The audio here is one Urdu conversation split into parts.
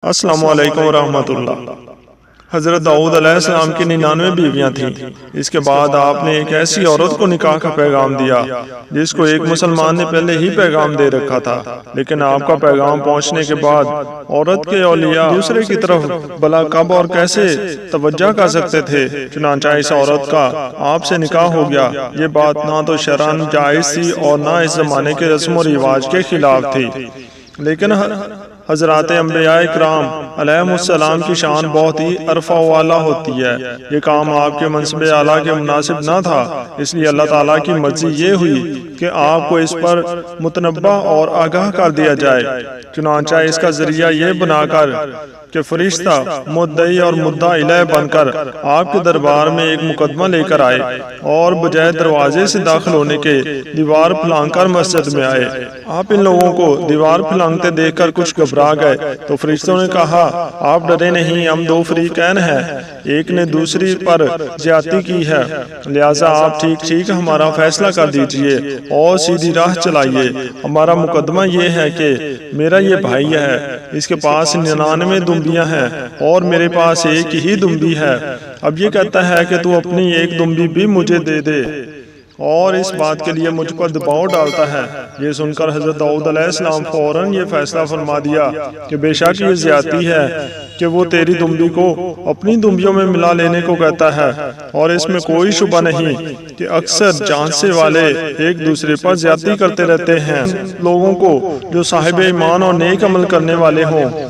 السلام علیکم ورحمۃ اللہ۔ حضرت داؤد علیہ السلام کی 99 بیویاں تھیں۔ اس کے بعد آپ نے ایک ایسی عورت کو نکاح کا پیغام دیا جس کو ایک مسلمان نے پہلے ہی پیغام دے رکھا تھا، لیکن آپ کا پیغام پہنچنے کے بعد عورت کے اولیاء دوسرے کی طرف بلا کب اور کیسے توجہ کر سکتے تھے؟ چنانچہ اس عورت کا آپ سے نکاح ہو گیا۔ یہ بات نہ تو شرعاً جائز تھی اور نہ اس زمانے کے رسم و رواج کے خلاف تھی، لیکن حضرات انبیاء کرام علیہم السلام کی شان بہت ہی عرفہ و اعلیٰ ہوتی ہے۔ یہ کام آپ کے منصب اعلیٰ کے مناسب نہ تھا، اس لیے اللہ تعالیٰ کی مرضی یہ ہوئی کہ آپ کو اس پر متنبہ اور آگاہ کر دیا جائے۔ چنانچہ اس کا ذریعہ یہ بنا کر کہ فرشتہ مدعی اور مدعا الیہ بن کر آپ کے دربار میں ایک مقدمہ لے کر آئے اور بجائے دروازے سے داخل ہونے کے دیوار پھلانگ کر مسجد میں آئے۔ آپ ان لوگوں کو دیوار پھلانگتے دیکھ کر کچھ گھبرا گئے تو فرشتوں نے کہا، آپ ڈرے نہیں، ہم دو فریقین ہیں، ایک نے دوسری پر زیادتی کی ہے، لہٰذا آپ ٹھیک ہمارا فیصلہ کر دیجئے اور سیدھی راہ چلائیے۔ ہمارا مقدمہ یہ ہے کہ میرا یہ بھائی ہے، اس کے پاس 99 دمبیاں ہیں اور میرے پاس ایک ہی دمبی ہے۔ اب یہ کہتا ہے کہ تو اپنی ایک دمبی بھی مجھے دے دے اور اس بات کے لیے مجھ پر دباؤ ڈالتا ہے۔ یہ سن کر حضرت داؤد علیہ السلام فوراً یہ فیصلہ فرما دیا کہ بے شک یہ زیادتی ہے کہ وہ تیری دمبی کو اپنی دمبیوں میں ملا لینے کو کہتا ہے، اور اس میں کوئی شبہ نہیں کہ اکثر جانسے والے ایک دوسرے پر زیادتی کرتے رہتے ہیں۔ لوگوں کو جو صاحب ایمان اور نیک عمل کرنے والے ہوں،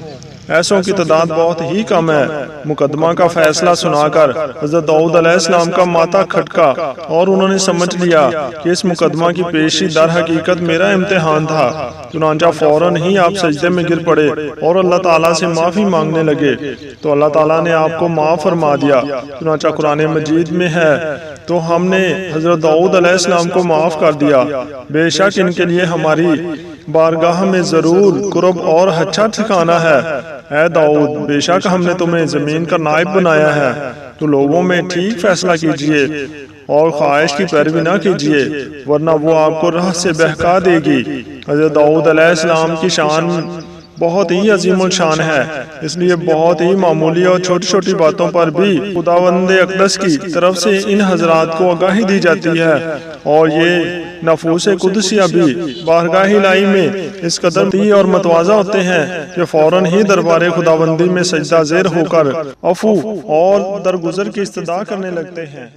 ایسوں کی تعداد بہت ہی کم ہے۔ مقدمہ کا فیصلہ سنا کر حضرت داؤد علیہ السلام کا ماتھا کھٹکا اور انہوں نے سمجھ لیا کہ اس مقدمہ کی پیشی در حقیقت میرا امتحان تھا۔ چنانچہ فوراً ہی آپ سجدے میں گر پڑے اور اللہ تعالیٰ سے معافی مانگنے لگے، تو اللہ تعالیٰ نے آپ کو معاف فرما دیا۔ چنانچہ قرآن مجید میں ہے، تو ہم نے حضرت داؤد علیہ السلام کو معاف کر دیا، بے شک ان کے لیے ہماری بارگاہ میں ضرور قرب اور اچھا ٹھکانہ ہے۔ اے داؤد، بے شک ہم نے تمہیں زمین کا نائب بنایا ہے، تو لوگوں میں ٹھیک فیصلہ کیجئے اور خواہش کی پیروی نہ کیجئے، ورنہ وہ آپ کو راہ سے بہکا دے گی۔ حضرت داؤد علیہ السلام کی شان بہت ہی عظیم الشان ہے، اس لیے بہت ہی معمولی اور چھوٹی چھوٹی باتوں پر بھی خداوند اقدس کی طرف سے ان حضرات کو آگاہی دی جاتی ہے، اور یہ نفوس قدسیہ بھی بارگاہ الہی میں اس قدر تی اور متواضع ہوتے ہیں کہ فوراً ہی دربار خداوندی میں سجدہ زیر ہو کر عفو اور درگزر کی استدعا کرنے لگتے ہیں۔